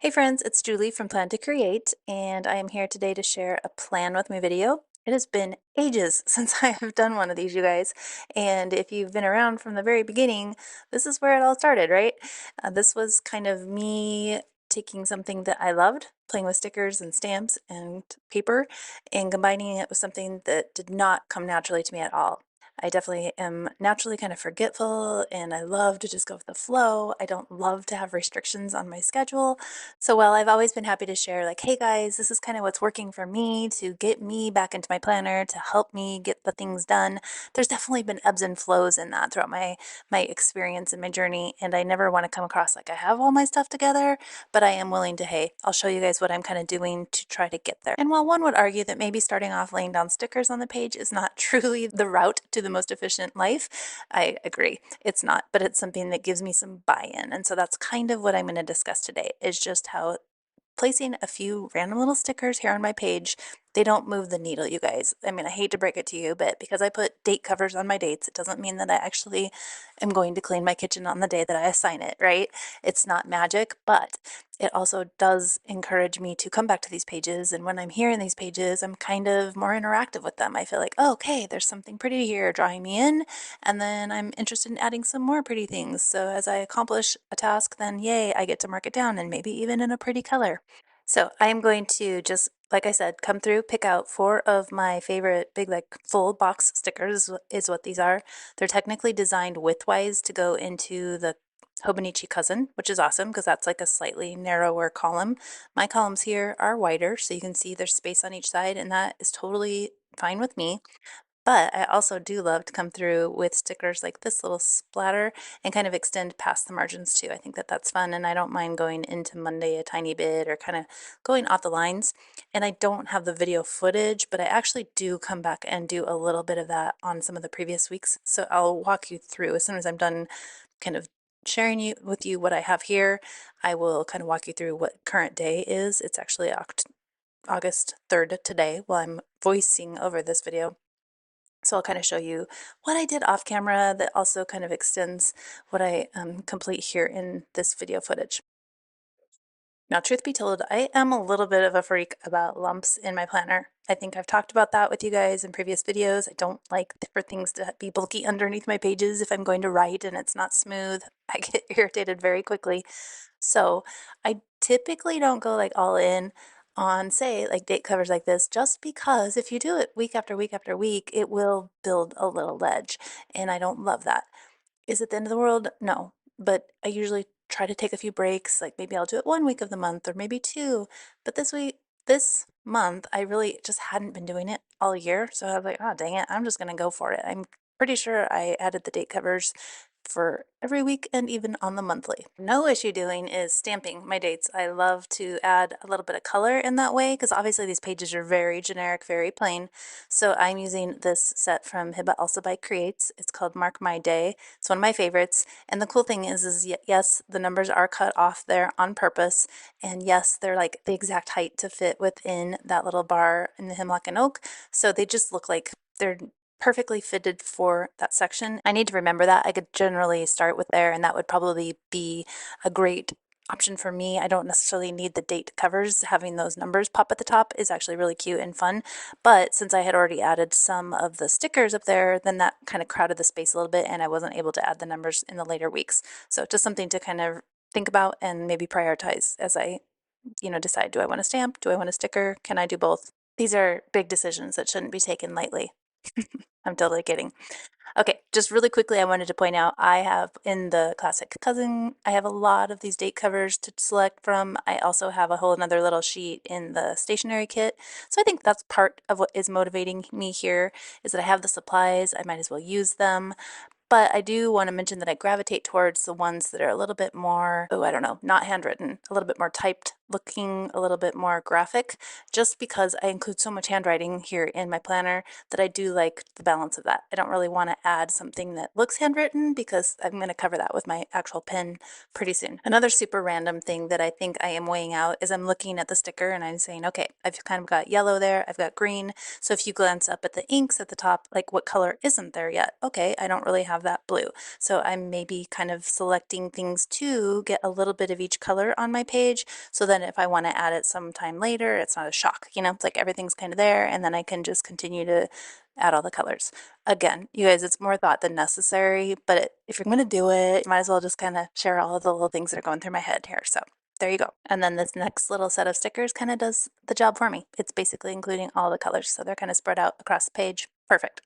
Hey friends, it's Julie from Plan to Create, and I am here today to share a plan with me video. It has been ages since I have done one of these, you guys, and if you've been around from the very beginning, this is where it all started, right? This was kind of me taking something that I loved, playing with stickers and stamps and paper, and combining it with something that did not come naturally to me at all. I definitely am naturally kind of forgetful and I love to just go with the flow. I don't love to have restrictions on my schedule. So while I've always been happy to share, like, hey guys, this is kind of what's working for me to get me back into my planner, to help me get the things done, there's definitely been ebbs and flows in that throughout my experience and my journey. And I never want to come across like I have all my stuff together, but I am willing to, hey, I'll show you guys what I'm kind of doing to try to get there. And while one would argue that maybe starting off laying down stickers on the page is not truly the route to the most efficient life, I agree. It's not, but it's something that gives me some buy-in. And so that's kind of what I'm going to discuss today, is just how placing a few random little stickers here on my page, they don't move the needle, you guys. I mean, I hate to break it to you, but because I put date covers on my dates, it doesn't mean that I actually am going to clean my kitchen on the day that I assign it, right? It's not magic, but it also does encourage me to come back to these pages. And when I'm here in these pages, I'm kind of more interactive with them. I feel like, oh, okay, there's something pretty here drawing me in. And then I'm interested in adding some more pretty things. So as I accomplish a task, then yay, I get to mark it down and maybe even in a pretty color. So I am going to just, like I said, come through, pick out 4 of my favorite big, like, full box stickers is what these are. They're technically designed widthwise to go into the Hobonichi cousin, which is awesome because that's like a slightly narrower column. My columns here are wider, so you can see there's space on each side, and that is totally fine with me. But I also do love to come through with stickers like this little splatter and kind of extend past the margins too. I think that that's fun, and I don't mind going into Monday a tiny bit or kind of going off the lines. And I don't have the video footage, but I actually do come back and do a little bit of that on some of the previous weeks. So I'll walk you through as soon as I'm done kind of sharing with you what I have here. I will kind of walk you through what current day is. It's actually August 3rd today while I'm voicing over this video. So I'll kind of show you what I did off camera that also kind of extends what I complete here in this video footage. Now, truth be told, I am a little bit of a freak about lumps in my planner. I think I've talked about that with you guys in previous videos. I don't like for things to be bulky underneath my pages if I'm going to write and it's not smooth. I get irritated very quickly. So I typically don't go like all in on, say, like date covers like this, just because if you do it week after week after week, it will build a little ledge. And I don't love that. Is it the end of the world? No. But I usually try to take a few breaks. Like maybe I'll do it 1 week of the month or maybe 2. But this month, I really just hadn't been doing it all year. So I was like, oh, dang it, I'm just going to go for it. I'm pretty sure I added the date covers for every week and even on the monthly. No issue doing is stamping my dates. I love to add a little bit of color in that way because obviously these pages are very generic, very plain. So I'm using this set from Hiba Also by Creates. It's called Mark My Day. It's one of my favorites. And the cool thing is yes, the numbers are cut off there on purpose. And yes, they're like the exact height to fit within that little bar in the hemlock and oak. So they just look like they're perfectly fitted for that section. I need to remember that. I could generally start with there, and that would probably be a great option for me. I don't necessarily need the date covers. Having those numbers pop at the top is actually really cute and fun. But since I had already added some of the stickers up there, then that kind of crowded the space a little bit, and I wasn't able to add the numbers in the later weeks. So just something to kind of think about and maybe prioritize as I, decide, do I want a stamp? Do I want a sticker? Can I do both? These are big decisions that shouldn't be taken lightly. I'm totally kidding. Okay, just really quickly, I wanted to point out I have in the classic cousin, I have a lot of these date covers to select from. I also have a whole another little sheet in the stationery kit. So I think that's part of what is motivating me here is that I have the supplies. I might as well use them. But I do want to mention that I gravitate towards the ones that are a little bit more, oh, I don't know, not handwritten, a little bit more typed looking a little bit more graphic, just because I include so much handwriting here in my planner that I do like the balance of that. I don't really want to add something that looks handwritten because I'm going to cover that with my actual pen pretty soon. Another super random thing that I think I am weighing out is I'm looking at the sticker and I'm saying, okay, I've kind of got yellow there, I've got green. So if you glance up at the inks at the top, like what color isn't there yet? Okay, I don't really have that blue. So I'm maybe kind of selecting things to get a little bit of each color on my page. So then if I want to add it sometime later, it's not a shock, you know, it's like everything's kind of there and then I can just continue to add all the colors. Again, you guys, it's more thought than necessary, but if you're going to do it, you might as well just kind of share all of the little things that are going through my head here. So there you go. And then this next little set of stickers kind of does the job for me. It's basically including all the colors, so they're kind of spread out across the page. Perfect.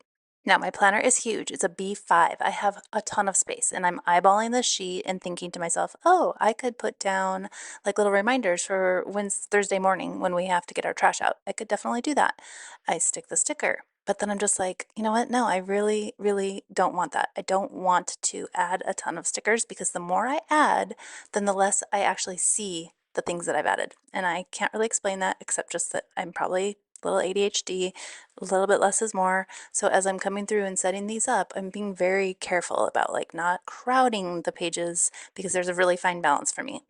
Now my planner is huge. It's a B5. I have a ton of space and I'm eyeballing this sheet and thinking to myself, oh, I could put down like little reminders for when's Thursday morning when we have to get our trash out. I could definitely do that. I stick the sticker. But then I'm just like, you know what? No, I really, really don't want that. I don't want to add a ton of stickers because the more I add, then the less I actually see the things that I've added. And I can't really explain that except just that I'm probably a little ADHD, a little bit less is more. So as I'm coming through and setting these up, I'm being very careful about like not crowding the pages because there's a really fine balance for me.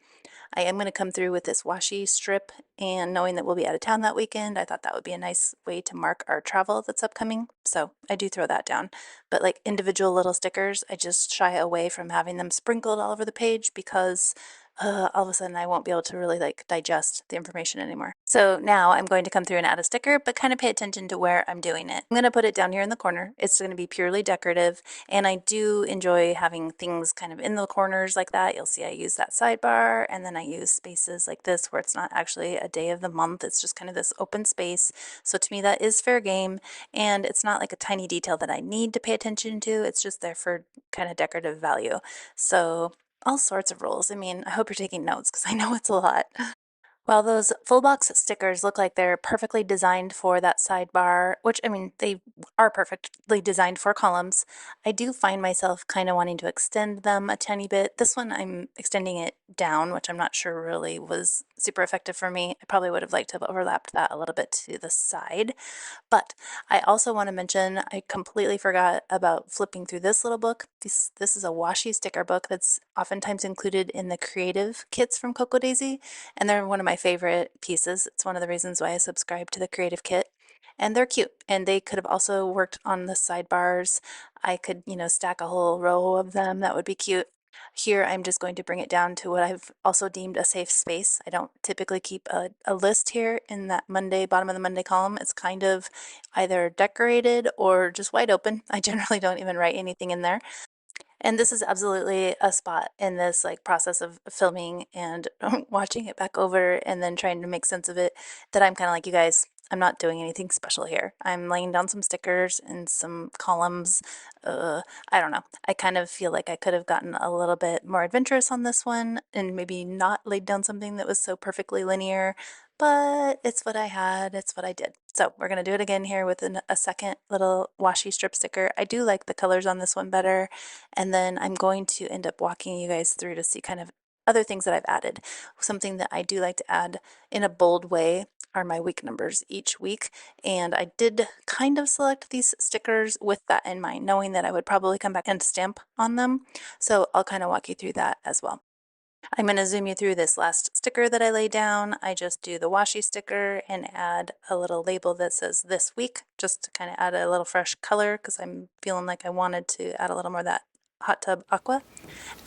I am going to come through with this washi strip, and knowing that we'll be out of town that weekend, I thought that would be a nice way to mark our travel that's upcoming. So I do throw that down. But like individual little stickers, I just shy away from having them sprinkled all over the page because all of a sudden I won't be able to really like digest the information anymore. So now I'm going to come through and add a sticker, but kind of pay attention to where I'm doing it. I'm going to put it down here in the corner. It's going to be purely decorative, and I do enjoy having things kind of in the corners like that. You'll see I use that sidebar, and then I use spaces like this where it's not actually a day of the month. It's just kind of this open space. So to me that is fair game, and it's not like a tiny detail that I need to pay attention to. It's just there for kind of decorative value. So all sorts of rules. I mean, I hope you're taking notes because I know it's a lot. Well, those full box stickers look like they're perfectly designed for that sidebar, which I mean, they are perfectly designed for columns. I do find myself kind of wanting to extend them a tiny bit. This one, I'm extending it down, which I'm not sure really was super effective for me. I probably would have liked to have overlapped that a little bit to the side. But I also want to mention, I completely forgot about flipping through this little book. This is a washi sticker book that's oftentimes included in the creative kits from Cocoa Daisy, and they're one of my favorite pieces. It's one of the reasons why I subscribe to the creative kit. And they're cute, and they could have also worked on the sidebars. I could, you know, stack a whole row of them. That would be cute. Here, I'm just going to bring it down to what I've also deemed a safe space. I don't typically keep a list here in that Monday, bottom of the Monday column. It's kind of either decorated or just wide open. I generally don't even write anything in there. And this is absolutely a spot in this like process of filming and watching it back over and then trying to make sense of it that I'm kind of like, you guys, I'm not doing anything special here. I'm laying down some stickers and some columns. I don't know. I kind of feel like I could have gotten a little bit more adventurous on this one and maybe not laid down something that was so perfectly linear, but it's what I had. It's what I did. So we're going to do it again here with a second little washi strip sticker. I do like the colors on this one better. And then I'm going to end up walking you guys through to see kind of other things that I've added. Something that I do like to add in a bold way are my week numbers each week. And I did kind of select these stickers with that in mind, knowing that I would probably come back and stamp on them. So I'll kind of walk you through that as well. I'm going to zoom you through this last sticker that I laid down. I just do the washi sticker and add a little label that says this week, just to kind of add a little fresh color because I'm feeling like I wanted to add a little more of that hot tub aqua.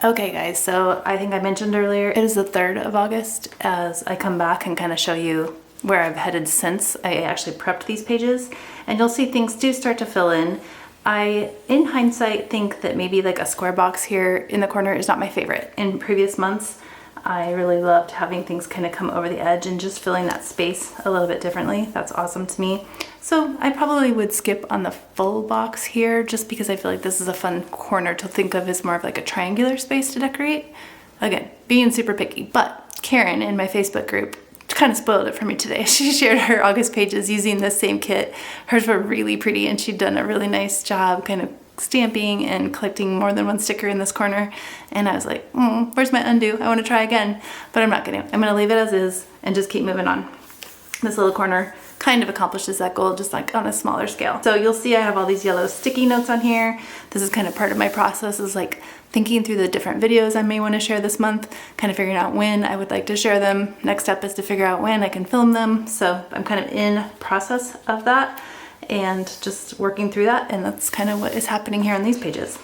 Okay guys, so I think I mentioned earlier, it is the 3rd of August as I come back and kind of show you where I've headed since I actually prepped these pages, and you'll see things do start to fill in. I, in hindsight, think that maybe like a square box here in the corner is not my favorite. In previous months, I really loved having things kind of come over the edge and just filling that space a little bit differently. That's awesome to me. So I probably would skip on the full box here just because I feel like this is a fun corner to think of as more of like a triangular space to decorate. Again, being super picky, but Karen in my Facebook group kind of spoiled it for me today. She shared her August pages using this same kit. Hers were really pretty and she'd done a really nice job kind of stamping and collecting more than one sticker in this corner, and I was like, where's my undo? I want to try again, but I'm not gonna. I'm gonna leave it as is and just keep moving on. This little corner kind of accomplishes that goal, just like on a smaller scale. So you'll see I have all these yellow sticky notes on here. This is kind of part of my process, is like thinking through the different videos I may want to share this month, kind of figuring out when I would like to share them. Next step is to figure out when I can film them. So I'm kind of in process of that and just working through that, and that's kind of what is happening here on these pages.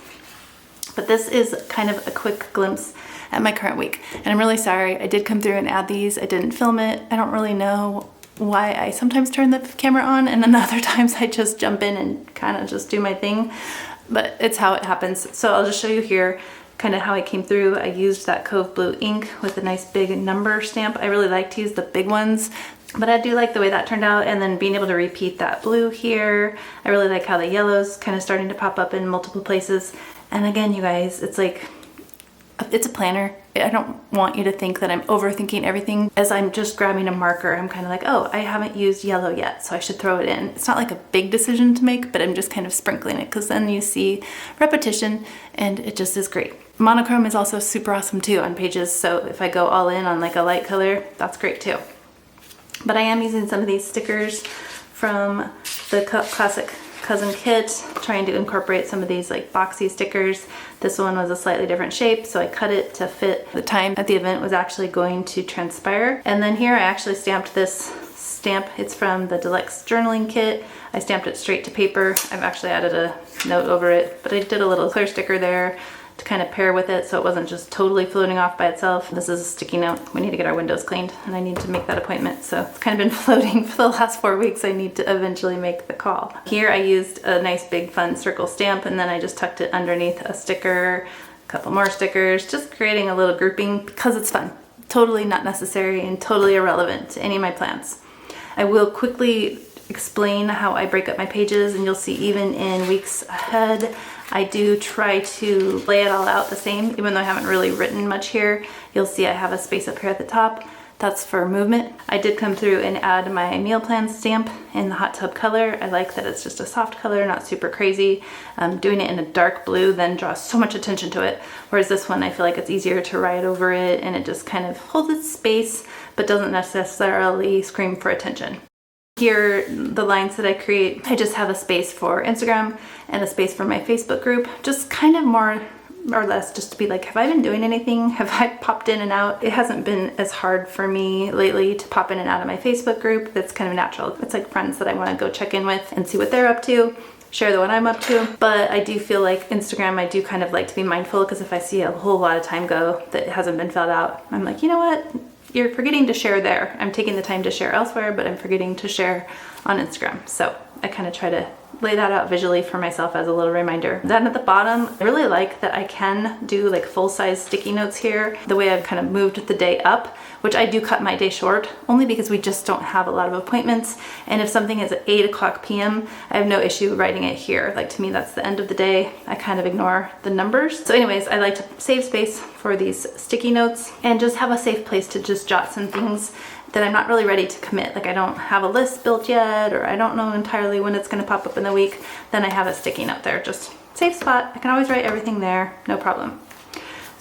But this is kind of a quick glimpse at my current week, and I'm really sorry I did come through and add these. I didn't film it. I don't really know why I sometimes turn the camera on and then other times I just jump in and kind of just do my thing, but it's how it happens. So I'll just show you here kind of how I came through. I used that Cove blue ink with a nice big number stamp. I really like to use the big ones, but I do like the way that turned out, and then being able to repeat that blue here. I really like how the yellow's kind of starting to pop up in multiple places. And again, you guys, it's like, it's a planner. I don't want you to think that I'm overthinking everything. As I'm just grabbing a marker, I'm kind of like, oh, I haven't used yellow yet, so I should throw it in. It's not like a big decision to make, but I'm just kind of sprinkling it, because then you see repetition and it just is great. Monochrome is also super awesome too on pages, so if I go all in on like a light color, that's great too. But I am using some of these stickers from the classic cousin kit, trying to incorporate some of these like boxy stickers. This one was a slightly different shape, so I cut it to fit the time that the event was actually going to transpire. And then here I actually stamped this stamp. It's from the Deluxe Journaling Kit. I stamped it straight to paper. I've actually added a note over it, but I did a little clear sticker there to kind of pair with it so it wasn't just totally floating off by itself. This is a sticky note. We need to get our windows cleaned and I need to make that appointment. So it's kind of been floating for the last 4 weeks. I need to eventually make the call. Here I used a nice big fun circle stamp, and then I just tucked it underneath a sticker, a couple more stickers, just creating a little grouping because it's fun. Totally not necessary and totally irrelevant to any of my plans. I will quickly explain how I break up my pages, and you'll see even in weeks ahead I do try to lay it all out the same, even though I haven't really written much here. You'll see I have a space up here at the top. That's for movement. I did come through and add my meal plan stamp in the hot tub color. I like that it's just a soft color, not super crazy. Doing it in a dark blue then draws so much attention to it, whereas this one I feel like it's easier to write over it, and it just kind of holds its space but doesn't necessarily scream for attention. Here, the lines that I create, I just have a space for Instagram and a space for my Facebook group, just kind of more or less just to be like, have I been doing anything? Have I popped in and out? It hasn't been as hard for me lately to pop in and out of my Facebook group. That's kind of natural. It's like friends that I want to go check in with and see what they're up to, share what I'm up to. But I do feel like Instagram, I do kind of like to be mindful, because if I see a whole lot of time go that hasn't been filled out, I'm like, you know what? You're forgetting to share there. I'm taking the time to share elsewhere, but I'm forgetting to share on Instagram. So I kind of try to lay that out visually for myself as a little reminder. Then at the bottom, I really like that I can do like full-size sticky notes here, the way I've kind of moved the day up, which I do cut my day short only because we just don't have a lot of appointments. And if something is at 8:00 p.m., I have no issue writing it here. Like, to me, that's the end of the day. I kind of ignore the numbers. So anyways, I like to save space for these sticky notes and just have a safe place to just jot some things that I'm not really ready to commit. Like, I don't have a list built yet, or I don't know entirely when it's gonna pop up in the week. Then I have a sticky note there, just safe spot. I can always write everything there, no problem.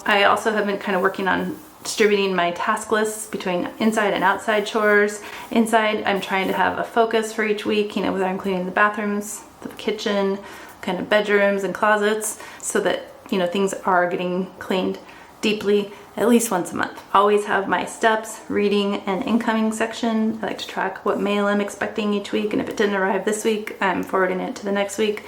I also have been kind of working on distributing my task lists between inside and outside chores. Inside, I'm trying to have a focus for each week, you know, whether I'm cleaning the bathrooms, the kitchen, kind of bedrooms and closets, so that, you know, things are getting cleaned deeply at least once a month. Always have my steps, reading, and incoming section. I like to track what mail I'm expecting each week, and if it didn't arrive this week, I'm forwarding it to the next week.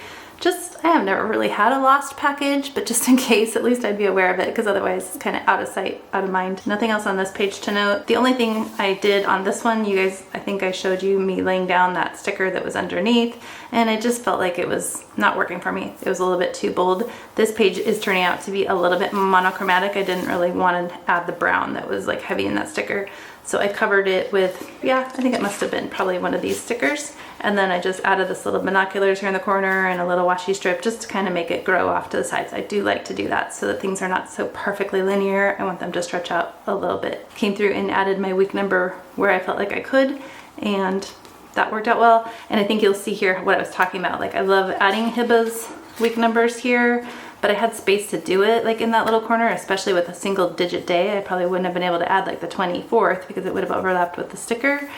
I have never really had a lost package, but just in case, at least I'd be aware of it, because otherwise it's kind of out of sight, out of mind. Nothing else on this page to note. The only thing I did on this one, you guys, I think I showed you me laying down that sticker that was underneath, and I just felt like it was not working for me. It was a little bit too bold. This page is turning out to be a little bit monochromatic. I didn't really want to add the brown that was like heavy in that sticker. So I covered it with, yeah, I think it must have been probably one of these stickers. And then I just added this little binoculars here in the corner and a little washi strip just to kind of make it grow off to the sides. I do like to do that so that things are not so perfectly linear. I want them to stretch out a little bit. Came through and added my week number where I felt like I could, and that worked out well. And I think you'll see here what I was talking about. Like, I love adding hibbas week numbers here, but I had space to do it like in that little corner, especially with a single digit day. I probably wouldn't have been able to add like the 24th because it would have overlapped with the sticker.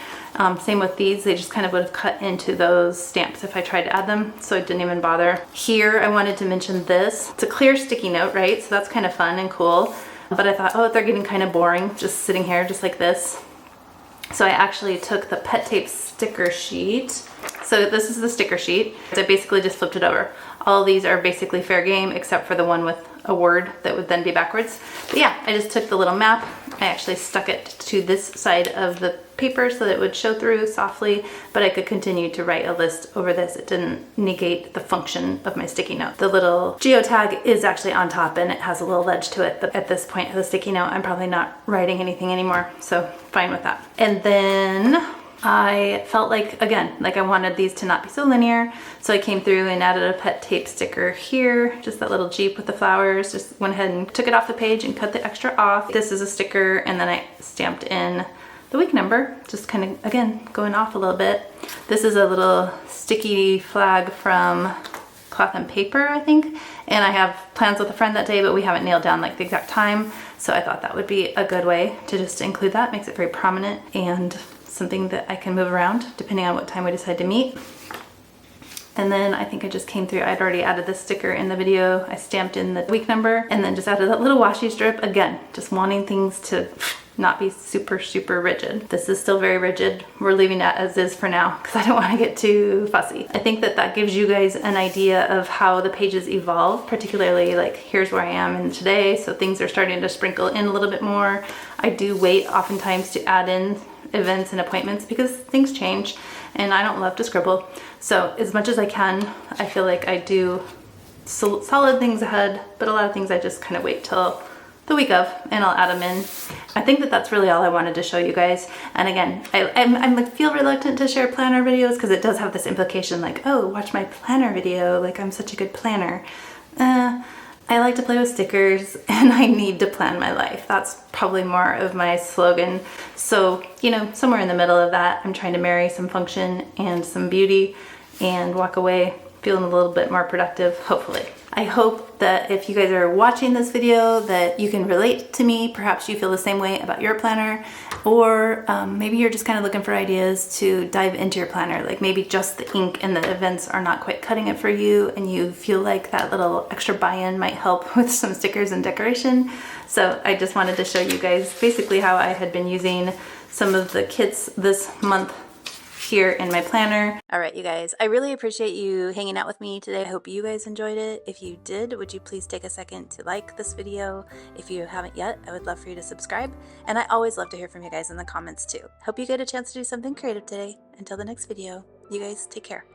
Same with these, they just kind of would have cut into those stamps if I tried to add them, so I didn't even bother. Here, I wanted to mention this. It's a clear sticky note, right? So that's kind of fun and cool. But I thought, oh, they're getting kind of boring just sitting here just like this. So I actually took the pet tape sticker sheet. So this is the sticker sheet. I basically just flipped it over. All of these are basically fair game except for the one with a word that would then be backwards. But yeah, I just took the little map. I actually stuck it to this side of the paper so that it would show through softly, but I could continue to write a list over this. It didn't negate the function of my sticky note. The little geotag is actually on top and it has a little ledge to it, but at this point of the sticky note, I'm probably not writing anything anymore, so fine with that. And then I felt like, again, like I wanted these to not be so linear, so I came through and added a pet tape sticker here, just that little Jeep with the flowers. Just went ahead and took it off the page and cut the extra off. This is a sticker, and then I stamped in the week number, just kind of, again, going off a little bit. This is a little sticky flag from Cloth and Paper, I think, and I have plans with a friend that day, but we haven't nailed down like the exact time, so I thought that would be a good way to just include that. Makes it very prominent and something that I can move around depending on what time we decide to meet. And then I think I just came through, I'd already added this sticker in the video. I stamped in the week number and then just added that little washi strip. Again, just wanting things to not be super, super rigid. This is still very rigid. We're leaving that as is for now because I don't want to get too fussy. I think that that gives you guys an idea of how the pages evolve, particularly like here's where I am in today. So things are starting to sprinkle in a little bit more. I do wait oftentimes to add in events and appointments because things change and I don't love to scribble. So as much as I can, I feel like I do solid things ahead, but a lot of things I just kind of wait till the week of and I'll add them in. I think that that's really all I wanted to show you guys. And again, I feel reluctant to share planner videos because it does have this implication like, oh, watch my planner video, like I'm such a good planner. I like to play with stickers and I need to plan my life. That's probably more of my slogan. So, you know, somewhere in the middle of that, I'm trying to marry some function and some beauty and walk away feeling a little bit more productive, hopefully. I hope that if you guys are watching this video that you can relate to me. Perhaps you feel the same way about your planner, or maybe you're just kind of looking for ideas to dive into your planner. Like maybe just the ink and the events are not quite cutting it for you and you feel like that little extra buy-in might help with some stickers and decoration. So I just wanted to show you guys basically how I had been using some of the kits this month here in my planner. All right, you guys, I really appreciate you hanging out with me today. I hope you guys enjoyed it. If you did, would you please take a second to like this video? If you haven't yet, I would love for you to subscribe. And I always love to hear from you guys in the comments too. Hope you get a chance to do something creative today. Until the next video, you guys take care.